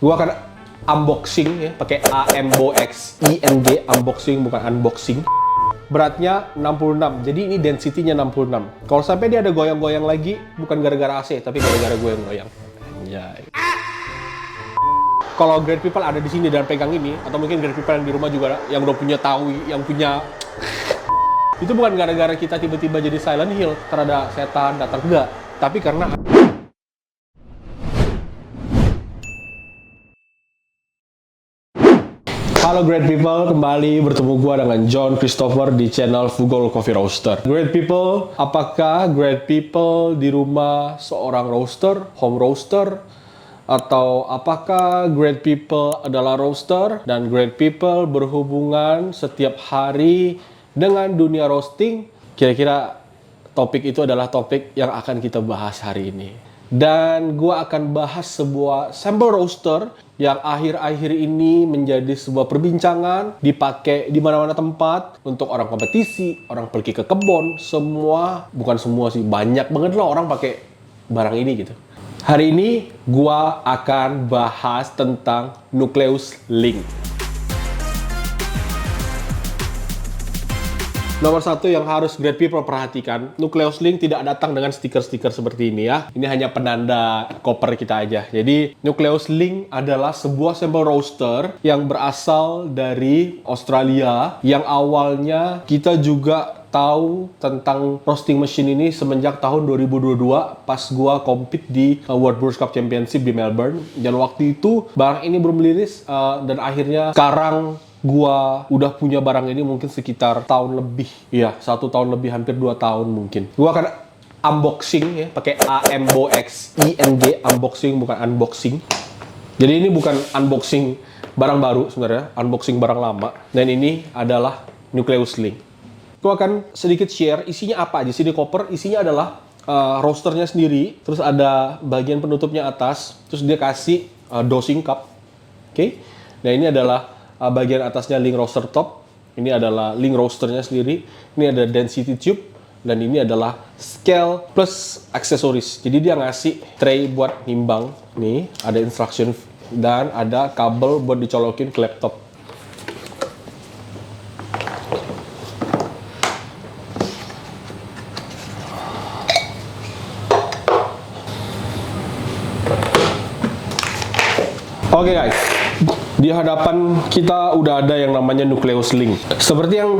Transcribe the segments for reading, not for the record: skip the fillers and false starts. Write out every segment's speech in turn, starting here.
Gua akan unboxing ya, pakai AMBOXING, unboxing bukan unboxing. Beratnya 66, jadi ini density-nya 66. Kalau sampai dia ada goyang-goyang lagi, bukan gara-gara AC, tapi gara-gara gue yang goyang. Anjay. Kalau great people ada di sini dan pegang ini, atau mungkin great people yang di rumah juga yang udah punya tahu, yang punya itu bukan gara-gara kita tiba-tiba jadi Silent Hill, terhadap setan datang, enggak. Tapi karena halo great people, kembali bertemu gua dengan John Christopher di channel Fugol Coffee Roaster. Great people, apakah great people di rumah seorang roaster, home roaster? Atau apakah great people adalah roaster dan great people berhubungan setiap hari dengan dunia roasting? Kira-kira topik itu adalah topik yang akan kita bahas hari ini. Dan gue akan bahas sebuah sampel roaster yang akhir-akhir ini menjadi sebuah perbincangan, dipakai di mana-mana tempat untuk orang kompetisi, orang pergi ke kebun, semua, bukan semua sih, banyak banget lah orang pakai barang ini gitu. Hari ini gue akan bahas tentang Nucleus Link. Nomor satu yang harus great people perhatikan, Nucleus Link tidak datang dengan stiker-stiker seperti ini ya. Ini hanya penanda koper kita aja. Jadi Nucleus Link adalah sebuah sampel roaster yang berasal dari Australia, yang awalnya kita juga tahu tentang roasting machine ini semenjak tahun 2022 pas gua compete di World Brewers Cup Championship di Melbourne. Dan waktu itu barang ini belum rilis dan akhirnya sekarang gua udah punya barang ini mungkin sekitar tahun lebih. Iya, 1 tahun lebih, hampir 2 tahun mungkin. Gua akan unboxing ya, pakai AMBOXING, unboxing bukan unboxing. Jadi ini bukan unboxing barang baru sebenarnya, unboxing barang lama. Dan ini adalah Nucleus Link. Gua akan sedikit share isinya apa aja. Sini koper, isinya adalah roasternya sendiri, terus ada bagian penutupnya atas, terus dia kasih dosing cup. Oke. Nah, ini adalah bagian atasnya link roaster top, ini adalah link roasternya sendiri, ini ada density tube, dan ini adalah scale plus aksesoris. Jadi dia ngasih tray buat nimbang, nih ada instruction dan ada kabel buat dicolokin ke laptop. Oke guys, di hadapan kita udah ada yang namanya Nucleus Link. Seperti yang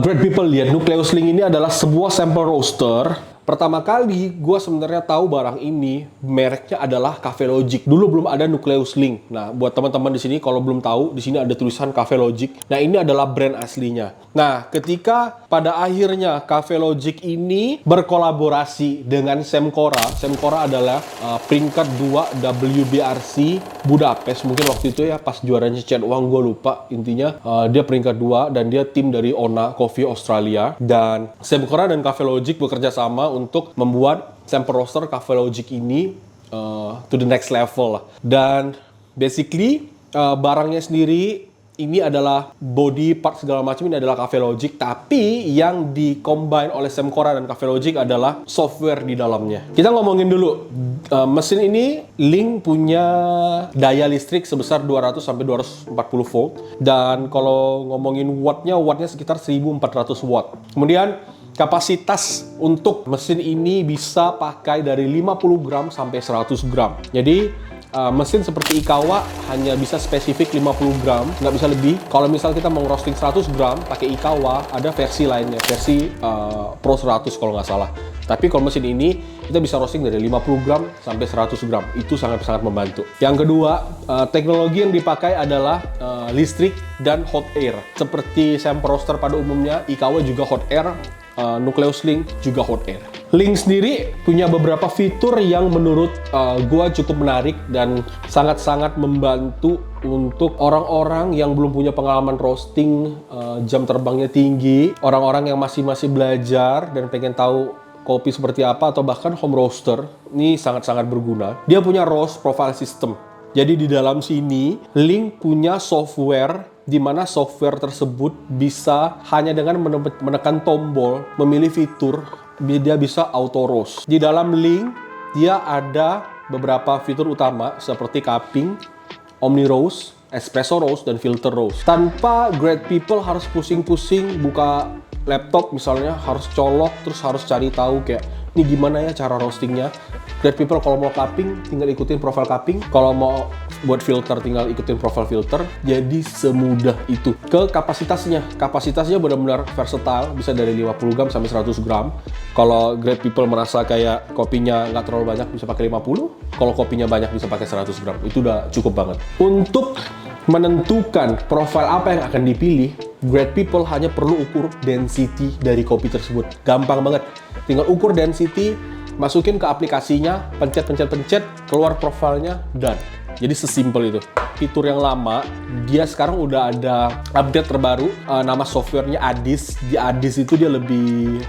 great people lihat, Nucleus Link ini adalah sebuah sampel roaster. Pertama kali gue sebenarnya tahu barang ini, mereknya adalah Cafe Logic. Dulu belum ada Nucleus Link. Nah, buat teman-teman di sini kalau belum tahu, di sini ada tulisan Cafe Logic. Nah, ini adalah brand aslinya. Nah, ketika pada akhirnya Cafe Logic ini berkolaborasi dengan Semcora. Semcora adalah peringkat 2 WBRC Budapest. Mungkin waktu itu ya pas juaranya Chad Wang, gue lupa. Intinya dia peringkat 2 dan dia tim dari Ona Coffee Australia. Dan Semcora dan Cafe Logic bekerja sama untuk membuat sampel roaster Cafe Logic ini to the next level lah. Dan basically barangnya sendiri ini adalah body part segala macam, ini adalah Cafe Logic, tapi yang di-combine oleh Semcora dan Cafe Logic adalah software di dalamnya. Kita ngomongin dulu, mesin ini Link punya daya listrik sebesar 200 sampai 240 volt, dan kalau ngomongin wattnya sekitar 1400 watt. Kemudian kapasitas untuk mesin ini bisa pakai dari 50 gram sampai 100 gram. Jadi mesin seperti Ikawa hanya bisa spesifik 50 gram, nggak bisa lebih. Kalau misal kita mau roasting 100 gram pakai Ikawa, ada versi lainnya, versi Pro 100 kalau nggak salah. Tapi kalau mesin ini kita bisa roasting dari 50 gram sampai 100 gram. Itu sangat-sangat membantu. Yang kedua, teknologi yang dipakai adalah listrik dan hot air. Seperti sampel roaster pada umumnya, Ikawa juga hot air, Nucleus Link juga hot air. Link sendiri punya beberapa fitur yang menurut gua cukup menarik dan sangat-sangat membantu untuk orang-orang yang belum punya pengalaman roasting, jam terbangnya tinggi, orang-orang yang masih belajar dan pengen tahu kopi seperti apa, atau bahkan home roaster. Ini sangat-sangat berguna. Dia punya roast profile system. Jadi di dalam sini Link punya software di mana software tersebut bisa hanya dengan menekan tombol, memilih fitur, dia bisa auto roast. Di dalam Link dia ada beberapa fitur utama seperti cupping, Omni Roast, Espresso Roast, dan Filter Roast. Tanpa Great People harus pusing-pusing buka laptop misalnya, harus colok, terus harus cari tahu kayak, ini gimana ya cara roastingnya. Great People kalau mau cupping, tinggal ikutin profile cupping. Kalau mau buat filter, tinggal ikutin profile filter. Jadi semudah itu. Ke kapasitasnya benar-benar versatile, bisa dari 50 gram sampai 100 gram. Kalau Great People merasa kayak kopinya nggak terlalu banyak, bisa pakai 50. Kalau kopinya banyak, bisa pakai 100 gram. Itu udah cukup banget. Untuk menentukan profile apa yang akan dipilih, Great People hanya perlu ukur density dari kopi tersebut. Gampang banget. Tinggal ukur density, masukin ke aplikasinya, pencet, keluar profilnya, done. Jadi sesimpel itu. Fitur yang lama, dia sekarang udah ada update terbaru, nama softwarenya Addis. Di Addis itu dia lebih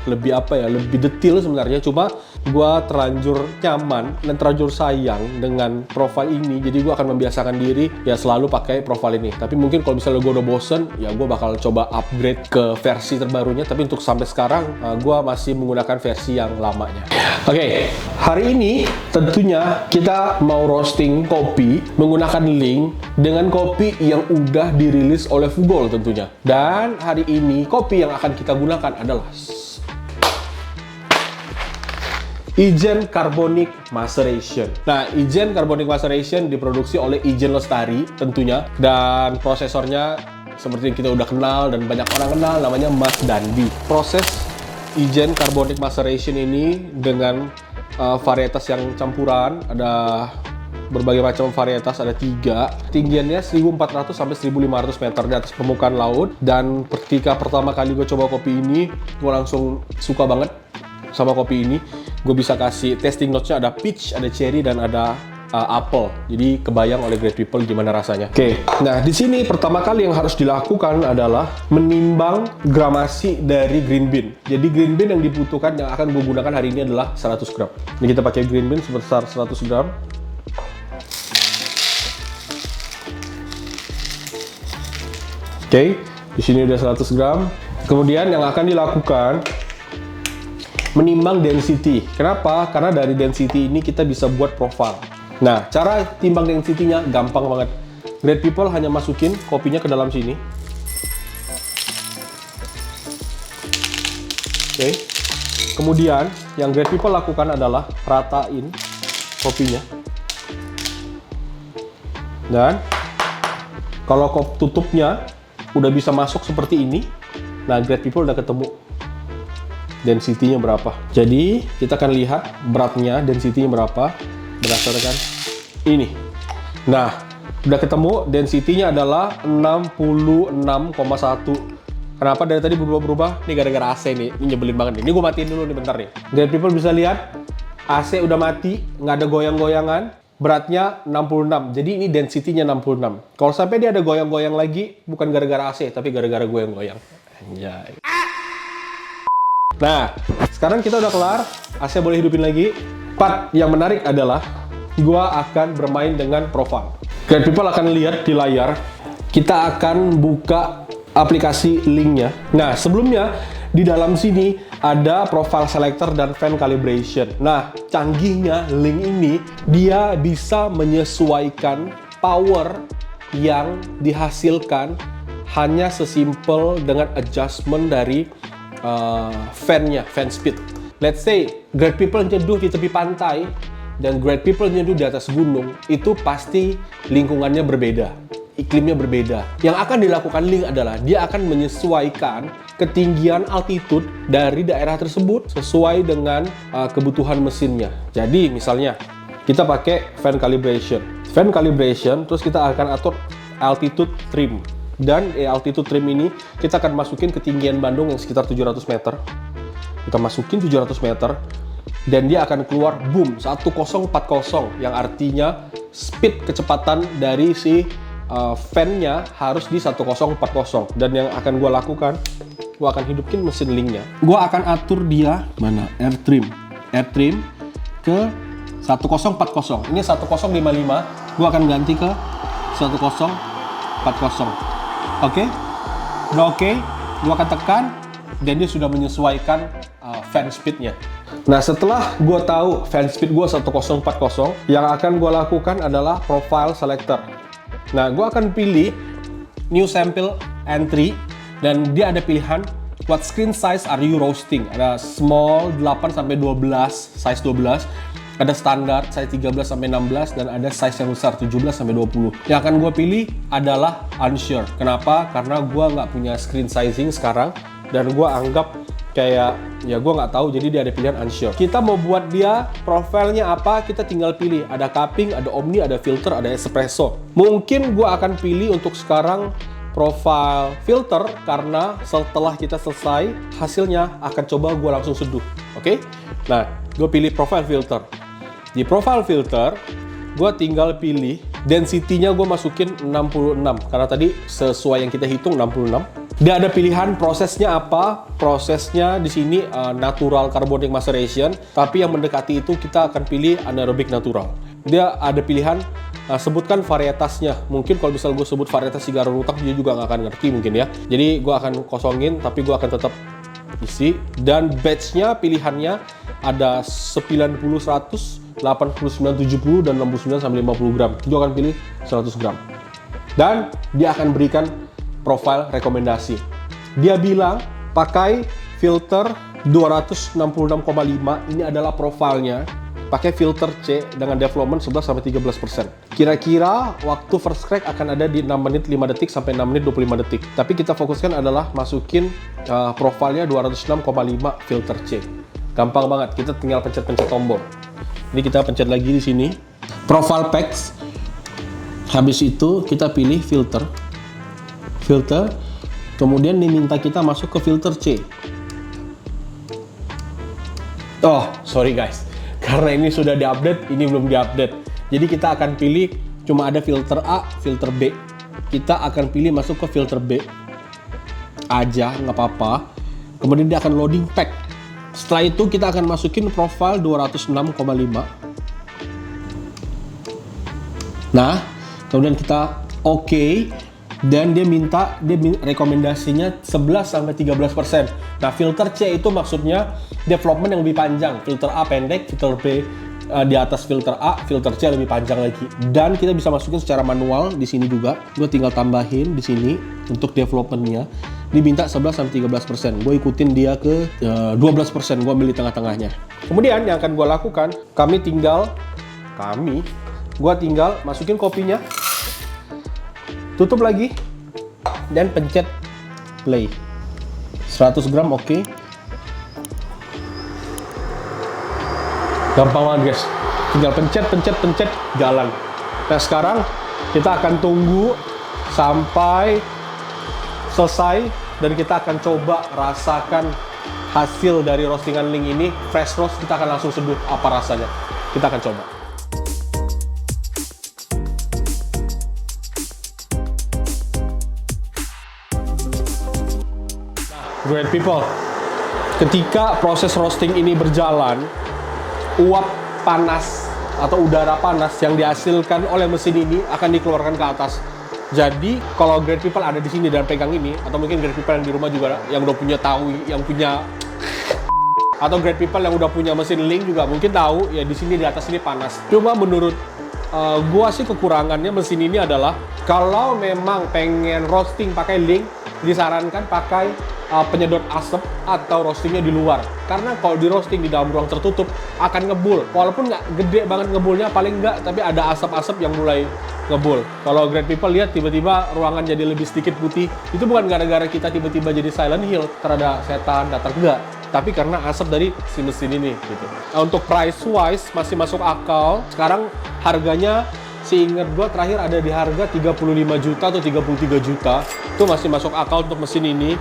detail sebenarnya. Cuma gua terlanjur nyaman dan terlanjur sayang dengan profile ini. Jadi gua akan membiasakan diri ya selalu pakai profile ini. Tapi mungkin kalau misalnya gua udah bosen, ya gua bakal coba upgrade ke versi terbarunya. Tapi untuk sampai sekarang, gua masih menggunakan versi yang lamanya. Oke, hari ini tentunya kita mau roasting kopi menggunakan link dengan kopi yang udah dirilis oleh Fugol tentunya. Dan hari ini kopi yang akan kita gunakan adalah Ijen Carbonic Maceration. Nah, Ijen Carbonic Maceration diproduksi oleh Ijen Lestari tentunya, dan prosesornya seperti yang kita udah kenal dan banyak orang kenal, namanya Mas Dandi. Proses Ijen Carbonic Maceration ini dengan varietas yang campuran, ada berbagai macam varietas, ada 3. Tinggiannya 1400 sampai 1500 meter di atas permukaan laut. Dan ketika pertama kali gue coba kopi ini, gue langsung suka banget sama kopi ini. Gue bisa kasih tasting notes-nya, ada peach, ada cherry, dan ada apple. Jadi kebayang oleh Great People gimana rasanya. Oke, nah di sini pertama kali yang harus dilakukan adalah menimbang gramasi dari green bean. Jadi green bean yang dibutuhkan yang akan gue gunakan hari ini adalah 100 gram. Ini kita pakai green bean sebesar 100 gram. Oke, di sini udah 100 gram. Kemudian yang akan dilakukan menimbang density. Kenapa? Karena dari density ini kita bisa buat profile. Nah, cara timbang density-nya gampang banget. Great People hanya masukin kopinya ke dalam sini. Oke. Kemudian yang Great People lakukan adalah ratain kopinya. Dan kalau tutupnya udah bisa masuk seperti ini, nah Great People udah ketemu density-nya berapa. Jadi kita akan lihat beratnya, density-nya berapa berdasarkan ini. Nah, udah ketemu density-nya adalah 66,1. Kenapa dari tadi berubah-berubah? Ini gara-gara AC nih, ini nyebelin banget nih. Ini gue matiin dulu nih bentar nih. Great People bisa lihat AC udah mati, nggak ada goyang-goyangan. Beratnya 66, jadi ini density-nya 66. Kalau sampai dia ada goyang-goyang lagi, bukan gara-gara AC, tapi gara-gara goyang-goyang. Anjay. Nah, sekarang kita udah kelar, AC boleh hidupin lagi. Part yang menarik adalah, gua akan bermain dengan profile. Great People akan lihat di layar, kita akan buka aplikasi linknya. Nah, sebelumnya, di dalam sini ada profile selector dan fan calibration. Nah, canggihnya link ini, dia bisa menyesuaikan power yang dihasilkan hanya sesimpel dengan adjustment dari fan-nya, fan speed. Let's say, Great People nyeduh di tepi pantai dan Great People nyeduh di atas gunung, itu pasti lingkungannya berbeda, iklimnya berbeda. Yang akan dilakukan link adalah dia akan menyesuaikan ketinggian altitude dari daerah tersebut sesuai dengan kebutuhan mesinnya. Jadi misalnya kita pakai fan calibration. Fan calibration, terus kita akan atur altitude trim. Dan altitude trim ini kita akan masukin ketinggian Bandung yang sekitar 700 meter. Kita masukin 700 meter dan dia akan keluar boom 1040, yang artinya speed kecepatan dari si fan-nya harus di 1040. Dan yang akan gue lakukan, gue akan hidupin mesin linknya. Gue akan atur dia mana, air trim ke 1040. Ini 1055, gue akan ganti ke 1040. Oke, udah oke, gue akan tekan dan dia sudah menyesuaikan fan speednya. Nah, setelah gue tahu fan speed gue 1040, yang akan gue lakukan adalah profile selector. Nah, gue akan pilih new sample entry, dan dia ada pilihan what screen size are you roasting. Ada small 8 sampai 12, size 12. Ada standar size 13 sampai 16, dan ada size yang besar 17 sampai 20. Yang akan gue pilih adalah unsure. Kenapa? Karena gue nggak punya screen sizing sekarang, dan gue anggap kayak ya gue nggak tahu, jadi dia ada pilihan unsure. Kita mau buat dia profilnya apa, kita tinggal pilih. Ada cupping, ada omni, ada filter, ada espresso. Mungkin gue akan pilih untuk sekarang profile filter, karena setelah kita selesai hasilnya akan coba gue langsung seduh. Oke? Nah, gue pilih profile filter. Di profile filter gue tinggal pilih density-nya, gue masukin 66 karena tadi sesuai yang kita hitung 66. Dia ada pilihan prosesnya apa. Prosesnya di sini natural carbonic maceration, tapi yang mendekati itu kita akan pilih anaerobic natural. Dia ada pilihan sebutkan varietasnya. Mungkin kalau misal gue sebut varietas sigar rutak, dia juga nggak akan ngerti mungkin ya. Jadi gue akan kosongin, tapi gue akan tetap isi. Dan batch-nya pilihannya ada 90, 100, 89, 70, dan 69 sampai 50 gram. Gue akan pilih 100 gram. Dan dia akan berikan profile rekomendasi. Dia bilang pakai filter 266,5, ini adalah profilnya. Pakai filter C dengan development 11-13%. Kira-kira waktu first crack akan ada di 6 menit 5 detik sampai 6 menit 25 detik. Tapi kita fokuskan adalah masukin profilnya 206,5 filter C. Gampang banget, kita tinggal pencet-pencet tombol. Ini kita pencet lagi di sini. Profile packs. Habis itu kita pilih filter. Filter. Kemudian diminta kita masuk ke filter C. Oh, sorry guys. Karena ini sudah diupdate, ini belum diupdate. Jadi kita akan pilih cuma ada filter A, filter B. Kita akan pilih masuk ke filter B aja, nggak apa-apa. Kemudian dia akan loading pack. Setelah itu kita akan masukin profile 206,5. Nah, kemudian kita oke. Dan dia minta, rekomendasinya 11-13%. Nah, filter C itu maksudnya development yang lebih panjang. Filter A pendek, filter B di atas filter A, filter C lebih panjang lagi. Dan kita bisa masukin secara manual di sini juga. Gue tinggal tambahin di sini untuk developmentnya. Diminta 11-13%. Gue ikutin dia ke 12%. Gue ambil di tengah-tengahnya. Kemudian yang akan gue lakukan, gue tinggal masukin kopinya. Tutup lagi dan pencet play. 100 gram oke. Gampang banget guys. Tinggal pencet jalan. Nah, sekarang kita akan tunggu sampai selesai dan kita akan coba rasakan hasil dari roastingan Ling ini. Fresh roast, kita akan langsung seduh apa rasanya. Kita akan coba. Great people, ketika proses roasting ini berjalan, uap panas atau udara panas yang dihasilkan oleh mesin ini akan dikeluarkan ke atas. Jadi kalau great people ada di sini dan pegang ini, atau mungkin great people yang di rumah juga yang udah punya atau great people yang udah punya mesin Ling juga mungkin tahu ya, di sini di atas ini panas. Cuma menurut gua sih kekurangannya mesin ini adalah kalau memang pengen roasting pakai Ling, disarankan pakai penyedot asap atau roastingnya di luar, karena kalau di roasting di dalam ruang tertutup akan ngebul, walaupun nggak gede banget ngebulnya, paling nggak, tapi ada asap-asap yang mulai ngebul. Kalau great people lihat tiba-tiba ruangan jadi lebih sedikit putih, itu bukan gara-gara kita tiba-tiba jadi Silent Hill, terhadap setan datang, enggak, tapi karena asap dari si mesin ini gitu. Nah, untuk price wise masih masuk akal. Sekarang harganya seingat gua terakhir ada di harga 35 juta atau 33 juta. Itu masih masuk akal untuk mesin ini.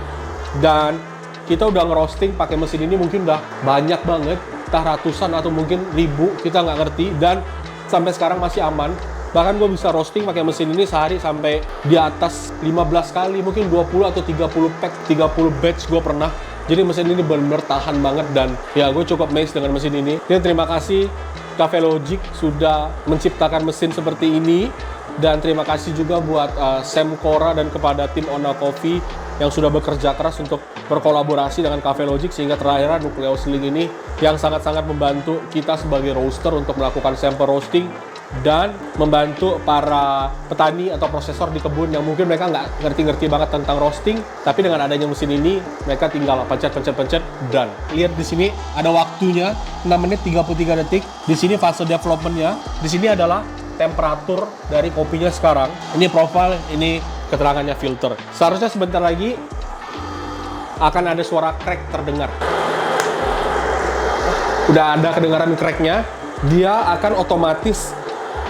Dan kita udah ngerosting pakai mesin ini mungkin udah banyak banget, entah ratusan atau mungkin ribu, kita nggak ngerti. Dan sampai sekarang masih aman. Bahkan gue bisa roasting pakai mesin ini sehari sampai di atas 15 kali, mungkin 20 atau 30 pack, 30 batch gue pernah. Jadi mesin ini benar-benar tahan banget, dan ya gue cukup amazed dengan mesin ini. Dan terima kasih Cafe Logic sudah menciptakan mesin seperti ini. Dan terima kasih juga buat Sam Cora dan kepada tim Ona Coffee yang sudah bekerja keras untuk berkolaborasi dengan Cafe Logic sehingga terakhir Nucleus Link ini yang sangat-sangat membantu kita sebagai roaster untuk melakukan sample roasting dan membantu para petani atau prosesor di kebun yang mungkin mereka nggak ngerti-ngerti banget tentang roasting, tapi dengan adanya mesin ini mereka tinggal pencet dan lihat di sini ada waktunya 6 menit 33 detik. Di sini fase developmentnya, di sini adalah temperatur dari kopinya sekarang. Ini profile, ini keterangannya filter. Seharusnya sebentar lagi akan ada suara crack terdengar. Udah ada kedengaran cracknya, dia akan otomatis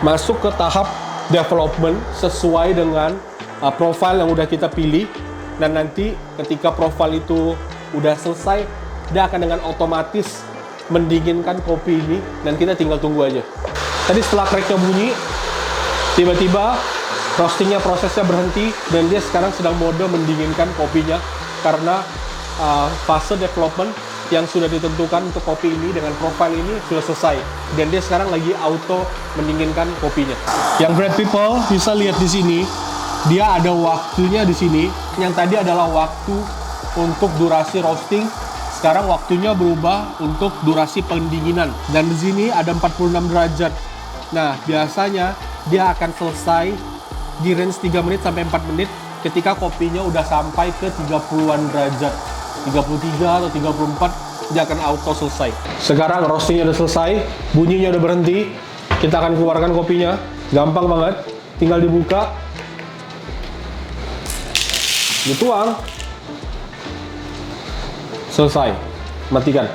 masuk ke tahap development sesuai dengan profile yang udah kita pilih. Dan nanti ketika profile itu udah selesai, dia akan dengan otomatis mendinginkan kopi ini dan kita tinggal tunggu aja. Tadi setelah cracknya bunyi, tiba-tiba roastingnya prosesnya berhenti dan dia sekarang sedang mode mendinginkan kopinya karena fase development yang sudah ditentukan untuk kopi ini dengan profile ini sudah selesai dan dia sekarang lagi auto mendinginkan kopinya. Yang great people bisa lihat di sini, dia ada waktunya di sini. Yang tadi adalah waktu untuk durasi roasting, sekarang waktunya berubah untuk durasi pendinginan dan di sini ada 46 derajat. Nah, biasanya dia akan selesai di range 3 menit sampai 4 menit ketika kopinya udah sampai ke 30-an derajat. 33 atau 34 dia akan auto selesai. Sekarang roastingnya udah selesai, bunyinya udah berhenti. Kita akan keluarkan kopinya, gampang banget, tinggal dibuka, dituang, selesai, matikan.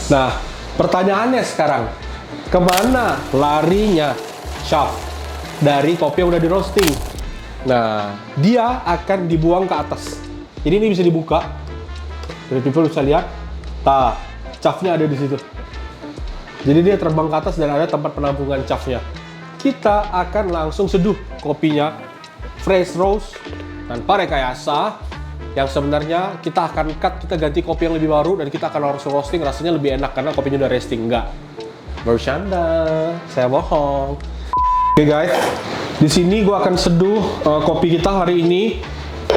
Nah, pertanyaannya sekarang, kemana larinya shaft dari kopi yang udah di roasting? Nah, dia akan dibuang ke atas. Jadi ini bisa dibuka. Jadi people bisa lihat, shaftnya ada di situ. Jadi dia terbang ke atas dan ada tempat penampungan shaftnya. Kita akan langsung seduh kopinya, fresh roast tanpa rekayasa. Yang sebenarnya kita akan cut, kita ganti kopi yang lebih baru dan kita akan langsung roasting, rasanya lebih enak karena kopinya udah resting. Enggak, bercanda, saya bohong. Oke guys, di sini gua akan seduh kopi kita hari ini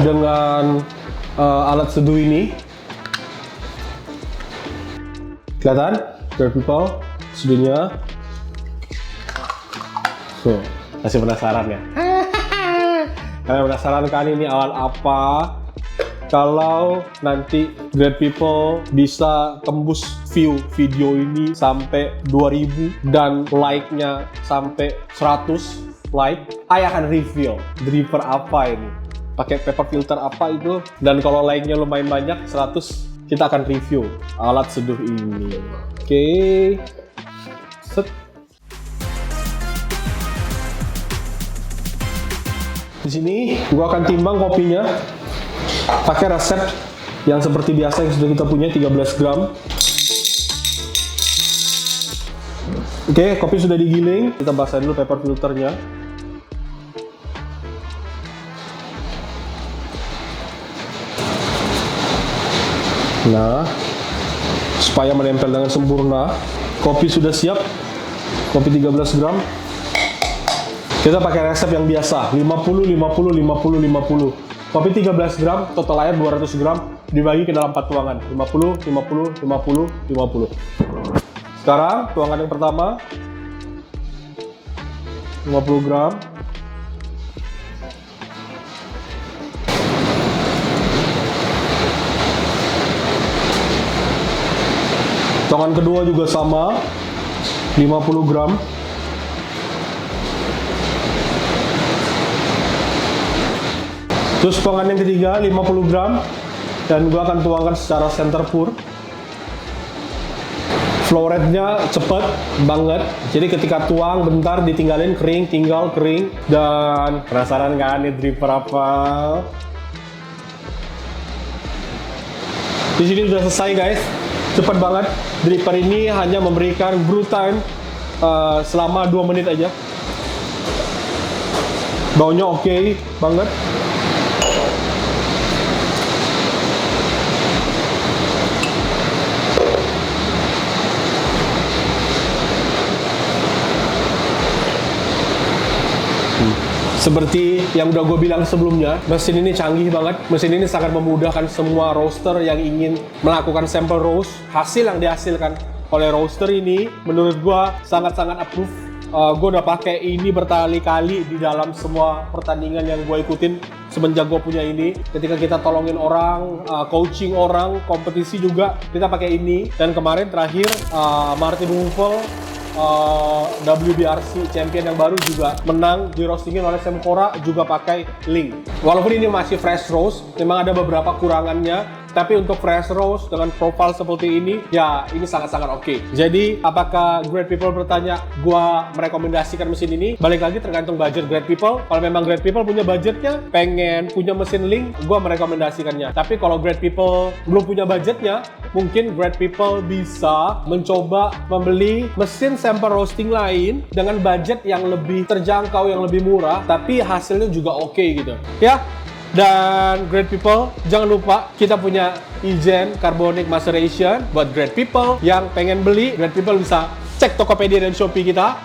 dengan alat seduh ini. Kelihatan? Great people, seduhnya. So, masih penasaran ya? Kalian penasaran kan ini alat apa? Kalau nanti great people bisa tembus view video ini sampai 2000 dan like-nya sampai 100 like, saya akan reveal dripper apa ini, pakai paper filter apa itu, dan kalau like-nya lumayan banyak 100, kita akan review alat seduh ini. Oke. Set. Di sini gua akan timbang kopinya pakai resep yang seperti biasa yang sudah kita punya, 13 gram. Oke, kopi sudah digiling. Kita basahin dulu paper filternya. Nah, supaya menempel dengan sempurna, kopi sudah siap. Kopi 13 gram. Kita pakai resep yang biasa, 50, 50, 50, 50. Kopi 13 gram, total air 200 gram, dibagi ke dalam 4 tuangan, 50, 50, 50, 50. Sekarang, tuangan yang pertama, 50 gram. Tuangan kedua juga sama, 50 gram. Terus tuangan yang ketiga, 50 gram. Dan gua akan tuangkan secara center pour. Flow rate-nya cepet banget. Jadi ketika tuang, bentar ditinggalin kering, tinggal kering. Dan penasaran kan ini dripper apa? Di sini sudah selesai guys. Cepet banget. Dripper ini hanya memberikan brew time selama 2 menit aja. Baunya oke banget. Seperti yang udah gue bilang sebelumnya, mesin ini canggih banget. Mesin ini sangat memudahkan semua roaster yang ingin melakukan sampel roast. Hasil yang dihasilkan oleh roaster ini menurut gue sangat-sangat approve Gue udah pakai ini berkali-kali di dalam semua pertandingan yang gue ikutin semenjak gue punya ini. Ketika kita tolongin orang, coaching orang, kompetisi juga kita pakai ini. Dan kemarin terakhir Martin Hufel, WBRC champion yang baru juga menang, di roastingin oleh Sam Cora, juga pakai Link. Walaupun ini masih fresh roast, memang ada beberapa kurangannya. Tapi untuk fresh roast dengan profile seperti ini, ya ini sangat-sangat oke. Jadi, apakah Great People bertanya, gua merekomendasikan mesin ini? Balik lagi tergantung budget Great People. Kalau memang Great People punya budgetnya, pengen punya mesin Link, gua merekomendasikannya. Tapi kalau Great People belum punya budgetnya, mungkin Great People bisa mencoba membeli mesin sample roasting lain dengan budget yang lebih terjangkau, yang lebih murah, tapi hasilnya juga oke gitu. Ya. Dan Great People, jangan lupa kita punya Ijen Carbonic Maceration buat Great People yang pengen beli. Great People bisa cek Tokopedia dan Shopee kita,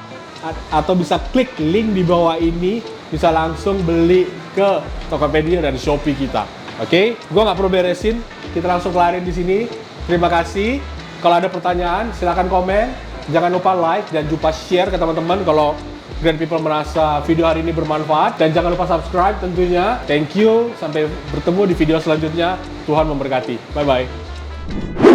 atau bisa klik link di bawah ini, bisa langsung beli ke Tokopedia dan Shopee kita. Oke, gue nggak perlu beresin, kita langsung kelarin di sini. Terima kasih. Kalau ada pertanyaan, silakan komen. Jangan lupa like dan juga share ke teman-teman kalau Great People merasa video hari ini bermanfaat. Dan jangan lupa subscribe tentunya. Thank you. Sampai bertemu di video selanjutnya. Tuhan memberkati. Bye-bye.